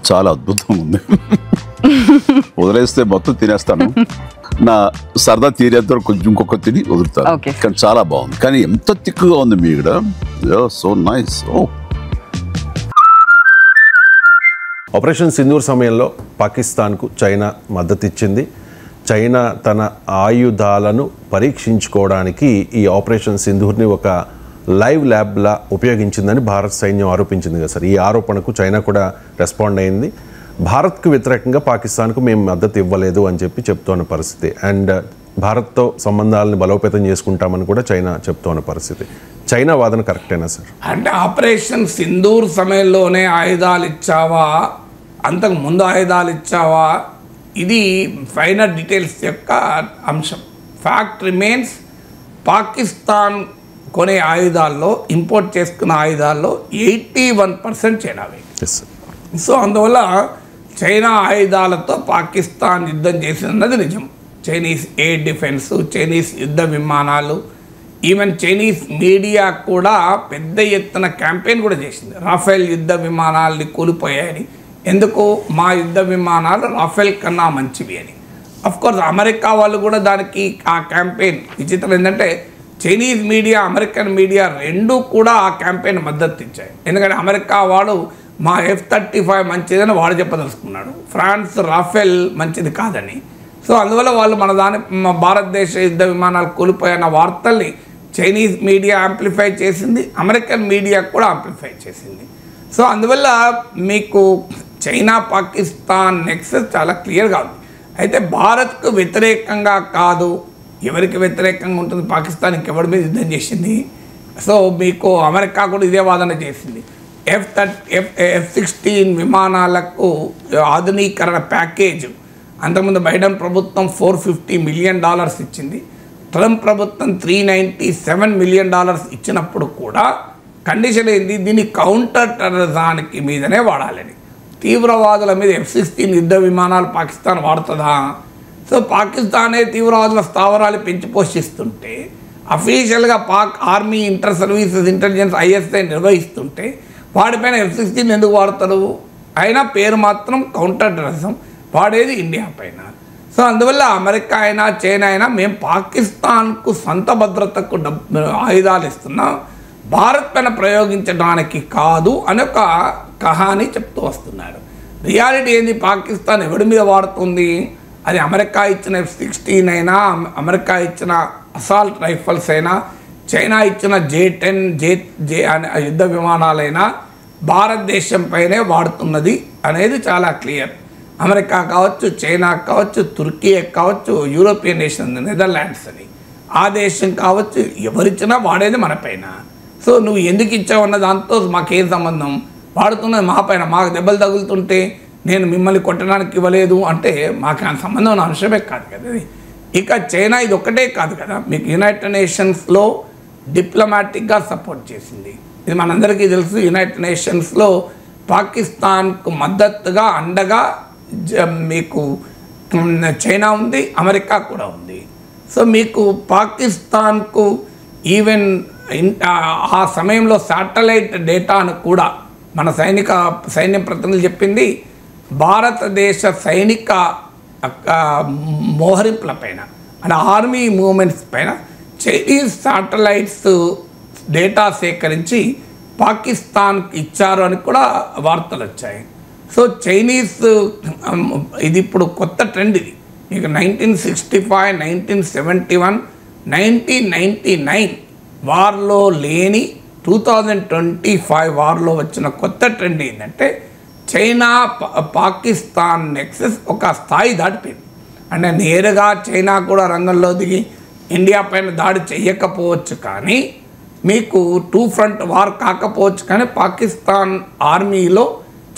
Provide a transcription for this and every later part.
చాలా అద్భుతంగా ఉంది. వదిలేస్తే మొత్తం తినేస్తాను, నా సరదా తీరేంత కొంచెం ఇంకొక తిని వదులుతాను. కానీ చాలా బాగుంది. కానీ ఎంత తిక్కుగా ఉంది మీ ఇక్కడ. So nice. ఆపరేషన్ సింధూర్ సమయంలో పాకిస్తాన్కు చైనా మద్దతు ఇచ్చింది. చైనా తన ఆయుధాలను పరీక్షించుకోవడానికి ఈ ఆపరేషన్ సింధూర్ని ఒక లైవ్ ల్యాబ్లా ఉపయోగించిందని భారత సైన్యం ఆరోపించింది కదా సార్. ఈ ఆరోపణకు చైనా కూడా రెస్పాండ్ అయింది. భారత్కు వ్యతిరేకంగా పాకిస్తాన్కు మేము మద్దతు ఇవ్వలేదు అని చెప్పి చెప్తున్న పరిస్థితి. అండ్ భారత్తో సంబంధాలను బలోపేతం చేసుకుంటామని కూడా చైనా చెప్తున్న పరిస్థితి. చైనా వాదన కరెక్టేనా సార్? అంటే ఆపరేషన్ సింధూర్ సమయంలోనే ఆయుధాలు ఇచ్చావా, అంతకు ముందు ఆయుధాలు ఇచ్చావా, ఇది ఫైనల్ డీటెయిల్స్ యొక్క అంశం. ఫ్యాక్ట్ రిమైన్స్, పాకిస్తాన్ కొనే ఆయుధాల్లో, ఇంపోర్ట్ చేసుకున్న ఆయుధాల్లో 81% చైనావే. సో అందువల్ల చైనా ఆయుధాలతో పాకిస్తాన్ యుద్ధం చేసినది నిజం. చైనీస్ ఎయిర్ డిఫెన్స్, చైనీస్ యుద్ధ విమానాలు, ఈవెన్ చైనీస్ మీడియా కూడా పెద్ద ఎత్తున క్యాంపెయిన్ కూడా చేసింది. రాఫెల్ యుద్ధ విమానాలని కూలిపోయాయని, ఎందుకు మా యుద్ధ విమానాలు రాఫెల్ కన్నా మంచివి అని. అఫ్కోర్స్ అమెరికా వాళ్ళు కూడా దానికి ఆ క్యాంపెయిన్, విచిత్రం ఏంటంటే చైనీస్ మీడియా, అమెరికన్ మీడియా రెండూ కూడా ఆ క్యాంపెయిన్ మద్దతు ఇచ్చాయి. ఎందుకంటే అమెరికా వాడు మా F-35 మంచిదని వాడు చెప్పదలుచుకున్నాడు, ఫ్రాన్స్ రాఫెల్ మంచిది కాదని. సో అందువల్ల వాళ్ళు మన భారతదేశ యుద్ధ విమానాలు కూలిపోయిన వార్తల్ని చైనీస్ మీడియా యాంప్లిఫై చేసింది, అమెరికన్ మీడియా కూడా యాంప్లిఫై చేసింది. సో అందువల్ల మీకు చైనా పాకిస్తాన్ నెక్సెస్ చాలా క్లియర్గా ఉంది. అయితే భారత్కు వ్యతిరేకంగా కాదు, ఎవరికి వ్యతిరేకంగా ఉంటుంది? పాకిస్తాన్ ఇంకెవరి మీద యుద్ధం చేసింది? సో మీకు అమెరికా కూడా ఇదే వాదన చేసింది. F-16 విమానాలకు ఆధునీకరణ ప్యాకేజ్ అంతకుముందు బైడెన్ ప్రభుత్వం $450 మిలియన్ ఇచ్చింది. ట్రంప్ ప్రభుత్వం $397 మిలియన్ ఇచ్చినప్పుడు కూడా కండిషన్ ఏంది? దీన్ని కౌంటర్ టెర్రరిజానికి మీదనే వాడాలని. తీవ్రవాదుల మీద F-16 యుద్ధ విమానాలు పాకిస్తాన్ వాడుతుందా? సో పాకిస్తానే తీవ్రవాదుల స్థావరాలు పెంచి పోషిస్తుంటే, అఫీషియల్గా Pak army, inter services intelligence ISI నిర్వహిస్తుంటే వాడిపైన F-16 ఎందుకు వాడతారు? అయినా పేరు మాత్రం కౌంటర్ టెర్రరిజం, వాడేది ఇండియా పైన. సో అందువల్ల అమెరికా అయినా చైనా అయినా మేము పాకిస్తాన్కు సొంత భద్రతకు ఆయుధాలు ఇస్తున్నాం, భారత్ పైన ప్రయోగించడానికి కాదు అని ఒక కహాని చెప్తూ వస్తున్నారు. రియాలిటీ ఏంది? పాకిస్తాన్ ఎవడి మీద వాడుతుంది? అది అమెరికా ఇచ్చిన F-16 అయినా, అమెరికా ఇచ్చిన అసాల్ట్ రైఫల్స్ అయినా, చైనా ఇచ్చిన J-10 యుద్ధ విమానాలైనా భారతదేశం పైనే వాడుతున్నది అనేది చాలా క్లియర్. అమెరికా కావచ్చు, చైనా కావచ్చు, తుర్కీ కావచ్చు, యూరోపియన్ నేషన్ నెదర్లాండ్స్ అని ఆ దేశం కావచ్చు, ఎవరిచ్చినా వాడేది మన పైన. సో నువ్వు ఎందుకు ఇచ్చావు అన్న దాంతో మాకేం సంబంధం? వాడుతున్నది మా పైన, మాకు దెబ్బలు తగులుతుంటే నేను మిమ్మల్ని కొట్టడానికి ఇవ్వలేదు అంటే మాకు ఆ సంబంధం ఉన్న అంశమే కాదు కదా. ఇక చైనా ఇది ఒక్కటే కాదు కదా, మీకు యునైటెడ్ నేషన్స్లో డిప్లొమాటిక్గా సపోర్ట్ చేసింది. ఇది మనందరికీ తెలుసు. యునైటెడ్ నేషన్స్లో పాకిస్తాన్కు మద్దతుగా, అండగా మీకు చైనా ఉంది, అమెరికా కూడా ఉంది. సో మీకు పాకిస్తాన్కు ఈవెన్ ఆ సమయంలో శాటిలైట్ డేటాను కూడా మన సైన్య ప్రతినిధులు చెప్పింది, భారతదేశ సైనిక మోహరింపుల పైన అంటే ఆర్మీ మూమెంట్స్ పైన చైనీస్ శాటిలైట్స్ డేటా సేకరించి పాకిస్తాన్కి ఇచ్చారు అని కూడా వార్తలు వచ్చాయి. సో చైనీస్ ఇది ఇప్పుడు కొత్త ట్రెండ్. ఇది మీకు 1965, 1971, 1999 వార్లో లేని 2025 వార్లో వచ్చిన కొత్త ట్రెండ్ ఏంటంటే చైనా పాకిస్తాన్ నెక్సెస్ ఒక స్థాయి దాటిపోయింది. అంటే నేరుగా చైనా కూడా రంగంలో దిగి ఇండియా పైన దాడి చేయకపోవచ్చు, కానీ మీకు 2 ఫ్రంట్ వార్ కాకపోవచ్చు, కానీ పాకిస్తాన్ ఆర్మీలో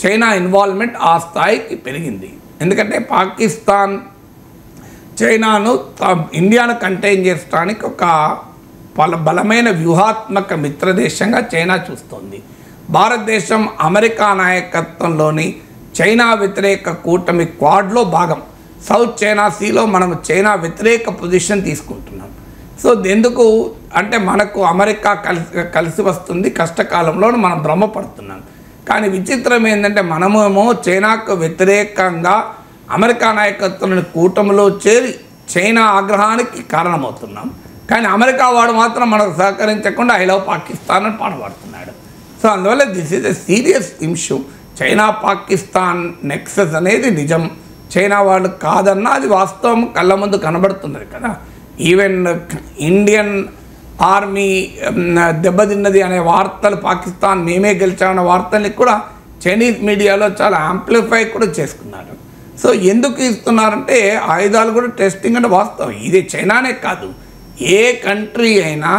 చైనా ఇన్వాల్వ్మెంట్ ఆ స్థాయికి పెరిగింది. ఎందుకంటే పాకిస్తాన్ చైనాను, ఇండియాను కంటైన్ చేయడానికి ఒక బలమైన వ్యూహాత్మక మిత్రదేశంగా చైనా చూస్తోంది. భారతదేశం అమెరికా నాయకత్వంలోని చైనా వ్యతిరేక కూటమి క్వాడ్లో భాగం. సౌత్ చైనా సీలో మనం చైనా వ్యతిరేక పొజిషన్ తీసుకుంటున్నాం. సో ఎందుకు అంటే మనకు అమెరికా కలిసి వస్తుంది, కష్టకాలంలో మనం భ్రమపడుతున్నాం. కానీ విచిత్రం ఏంటంటే మనమేమో చైనాకు వ్యతిరేకంగా అమెరికా నాయకత్వంలోని కూటమిలో చేరి చైనా ఆగ్రహానికి కారణమవుతున్నాం. కానీ అమెరికా వాడు మాత్రం మనకు సహకరించకుండా ఐ లవ్ పాకిస్తాన్ అని పాడబడుతున్నాడు. సో అందువల్ల this is a serious issue. China Pakistan nexus అనేది నిజం, చైనా వాళ్ళు కాదన్నా అది వాస్తవం కళ్ళ ముందు కనబడుతున్నది కదా. ఈవెన్ ఇండియన్ ఆర్మీ దెబ్బతిన్నది అనే వార్తలు, పాకిస్తాన్ మేమే గెలిచామనే వార్తల్ని కూడా చైనీస్ మీడియాలో చాలా యాంప్లిఫై కూడా చేసుకున్నారు. సో ఎందుకు ఇస్తున్నారంటే ఆయుధాలు కూడా టెస్టింగ్ అంటే వాస్తవం. ఇది చైనానే కాదు, ఏ కంట్రీ అయినా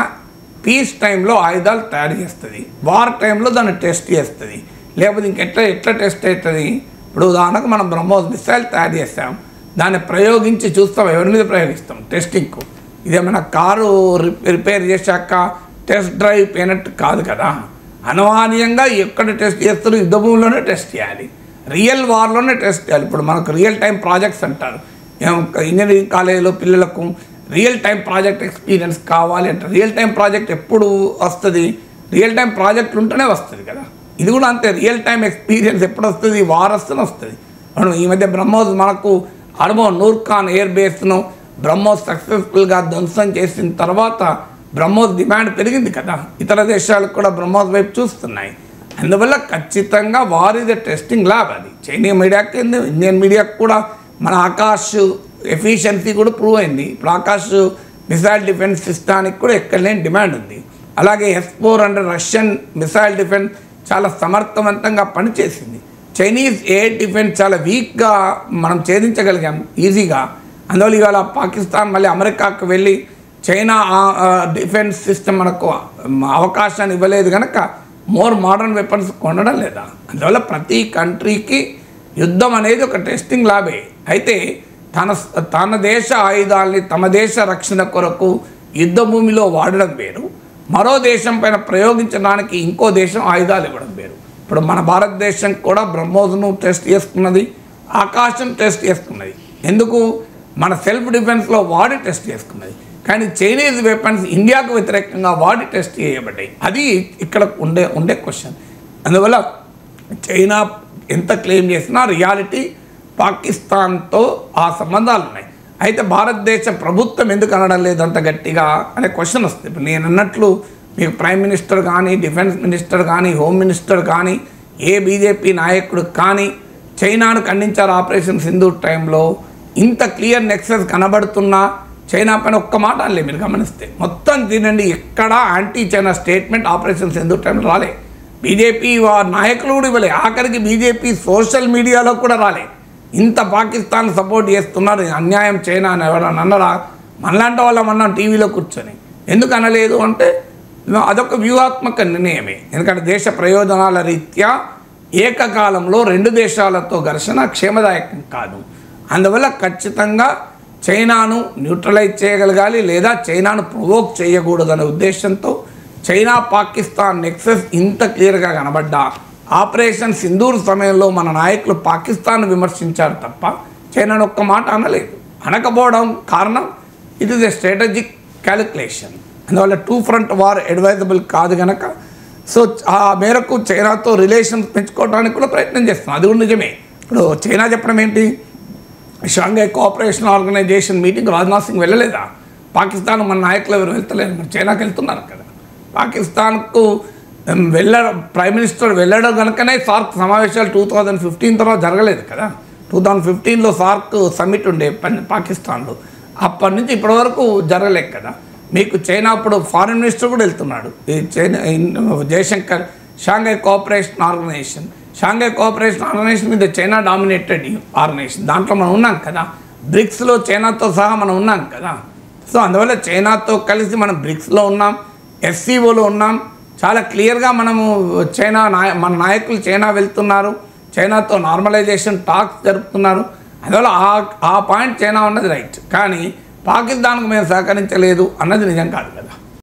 పీస్ టైంలో ఆయుధాలు తయారు చేస్తుంది, వార్ టైంలో దాన్ని టెస్ట్ చేస్తుంది. లేకపోతే ఎట్లా టెస్ట్ అవుతుంది? ఇప్పుడు ఉదాహరణకు మనం బ్రహ్మోస్ మిసైల్ తయారు చేస్తాం, దాన్ని ప్రయోగించి చూస్తాం, ఎవరి మీద ప్రయోగిస్తాం? టెస్టింగ్కు. ఇదేమైనా కారు రిపేర్ చేశాక టెస్ట్ డ్రైవ్ పోయినట్టు కాదు కదా. అనుమానీయంగా ఎక్కడ టెస్ట్ చేస్తారో యుద్ధ భూమిలోనే టెస్ట్ చేయాలి, రియల్ వార్లోనే టెస్ట్ చేయాలి. ఇప్పుడు మనకు రియల్ టైం ప్రాజెక్ట్స్ అంటారు, ఇంజనీరింగ్ కాలేజీలో పిల్లలకు రియల్ టైం ప్రాజెక్ట్ ఎక్స్పీరియన్స్ కావాలి అంటే రియల్ టైం ప్రాజెక్ట్ ఎప్పుడు వస్తుంది? రియల్ టైం ప్రాజెక్టులు ఉంటేనే వస్తుంది కదా. ఇది కూడా అంతే, రియల్ టైం ఎక్స్పీరియన్స్ ఎప్పుడు వస్తుంది? వార్ వస్తూనే వస్తుంది. మనం ఈ మధ్య బ్రహ్మోస్ మనకు నూర్ఖాన్ ఎయిర్ బేస్ను బ్రహ్మోస్ సక్సెస్ఫుల్గా ధ్వంసం చేసిన తర్వాత బ్రహ్మోస్ డిమాండ్ పెరిగింది కదా, ఇతర దేశాలకు కూడా బ్రహ్మోస్ వైపు చూస్తున్నాయి. అందువల్ల ఖచ్చితంగా వార్ ఇది టెస్టింగ్ ల్యాబ్. అది చైనీయ మీడియాకి, ఇండియన్ మీడియాకి కూడా మన ఆకాష్ ఎఫిషియన్సీ కూడా ప్రూవ్ అయింది. ఇప్పుడు ఆకాష్ మిసైల్ డిఫెన్స్ సిస్టానికి కూడా ఎక్కడ లేని డిమాండ్ ఉంది. అలాగే S-400 రష్యన్ మిసైల్ డిఫెన్స్ చాలా సమర్థవంతంగా పనిచేసింది. చైనీస్ ఎయిర్ డిఫెన్స్ చాలా వీక్గా మనం ఛేదించగలిగాం ఈజీగా. అందువల్ల ఇవాళ పాకిస్తాన్ మళ్ళీ అమెరికాకు వెళ్ళి చైనా డిఫెన్స్ సిస్టమ్ మనకు అవకాశాన్ని ఇవ్వలేదు కనుక మోర్ మోడర్న్ వెపన్స్ కొనడం లేదా. అందువల్ల ప్రతి కంట్రీకి యుద్ధం అనేది ఒక టెస్టింగ్ ల్యాబే. అయితే తన దేశ ఆయుధాలని తమ దేశ రక్షణ కొరకు యుద్ధ భూమిలో వాడడం వేరు, మరో దేశం పైన ప్రయోగించడానికి ఇంకో దేశం ఆయుధాలు ఇవ్వడం వేరు. ఇప్పుడు మన భారతదేశం కూడా బ్రహ్మోస్ను టెస్ట్ చేసుకున్నది, ఆకాశం టెస్ట్ చేసుకున్నది. ఎందుకు? మన సెల్ఫ్ డిఫెన్స్లో వాడి టెస్ట్ చేసుకున్నది. కానీ చైనీస్ వెపన్స్ ఇండియాకు వ్యతిరేకంగా వాడి టెస్ట్ చేయబడ్డాయి. అది ఇక్కడ ఉండే క్వశ్చన్. అందువల్ల చైనా ఎంత క్లెయిమ్ చేసినా రియాలిటీ పాకిస్తాన్తో ఆ సంబంధాలు ఉన్నాయి. అయితే భారతదేశ ప్రభుత్వం ఎందుకు అనడం లేదు అంత గట్టిగా అనే క్వశ్చన్ వస్తుంది. ఇప్పుడు నేను అన్నట్లు మీకు ప్రైమ్ మినిస్టర్ కానీ, డిఫెన్స్ మినిస్టర్ కానీ, హోమ్ మినిస్టర్ కానీ, ఏ బీజేపీ నాయకుడు కానీ చైనాను ఖండించారు ఆపరేషన్ సింధూర్ టైంలో. ఇంత క్లియర్ నెక్సెస్ కనబడుతున్నా చైనా పైన ఒక్క మాట అనలే. మీరు గమనిస్తే మొత్తం తినండి, ఎక్కడా anti China statement operation Sindoor టైంలో రాలే. బీజేపీ నాయకులు కూడా ఇవ్వలే, ఆఖరికి బీజేపీ సోషల్ మీడియాలో కూడా రాలే. ఇంత పాకిస్తాన్ సపోర్ట్ చేస్తున్నారు, అన్యాయం చైనా అని ఎవరన్నా అన్నరా? మనలాంటి వాళ్ళం అన్నాం టీవీలో కూర్చొని. ఎందుకు అనలేదు అంటే అదొక వ్యూహాత్మక నిర్ణయమే. ఎందుకంటే దేశ ప్రయోజనాల రీత్యా ఏకకాలంలో రెండు దేశాలతో ఘర్షణ క్షేమదాయకం కాదు. అందువల్ల ఖచ్చితంగా చైనాను న్యూట్రలైజ్ చేయగలగాలి, లేదా చైనాను ప్రొవోక్ చేయకూడదనే ఉద్దేశంతో చైనా పాకిస్తాన్ నెక్సెస్ ఇంత క్లియర్గా కనబడ్డా ఆపరేషన్ సింధూర్ సమయంలో మన నాయకులు పాకిస్తాన్ విమర్శించారు తప్ప చైనాను ఒక్క మాట అనలేదు. అనకపోవడం కారణం it is a strategic calculation. అందువల్ల టూ ఫ్రంట్ వార్ అడ్వైజబుల్ కాదు కనుక సో ఆ మేరకు చైనాతో రిలేషన్స్ పెంచుకోవడానికి కూడా ప్రయత్నం చేస్తున్నాం. అది కూడా నిజమే. ఇప్పుడు చైనా చెప్పడం ఏంటి? Shanghai cooperation organization meeting Rajnath Singh వెళ్ళలేదా? పాకిస్తాన్ మన నాయకులు ఎవరు వెళ్తలేరు, మరి చైనాకి వెళ్తున్నారు కదా. పాకిస్తాన్కు ప్రైమ్ మినిస్టర్ వెళ్ళడం కనుకనే సార్క్ సమావేశాలు 2015 తర్వాత జరగలేదు కదా. 2015లో సార్క్ సమ్మిట్ ఉండే పాకిస్తాన్లో, అప్పటి నుంచి ఇప్పటి వరకు జరగలేదు కదా. మీకు చైనా ఇప్పుడు ఫారిన్ మినిస్టర్ కూడా వెళ్తున్నాడు, ఈ China Jaishankar. Shanghai cooperation organization మీద చైనా డామినేటెడ్ ఆర్గనైజేషన్, దాంట్లో మనం ఉన్నాం కదా. బ్రిక్స్లో చైనాతో సహా మనం ఉన్నాం కదా. సో అందువల్ల చైనాతో కలిసి మనం బ్రిక్స్లో ఉన్నాం, SCOలో ఉన్నాం. చాలా క్లియర్గా మనము మన నాయకులు చైనా వెళ్తున్నారు, చైనాతో నార్మలైజేషన్ టాక్స్ జరుపుతున్నారు. అందువల్ల ఆ పాయింట్ చైనా ఉన్నది రైట్. కానీ పాకిస్తాన్కు మేము సహకరించలేదు అన్నది నిజం కాదు కదా.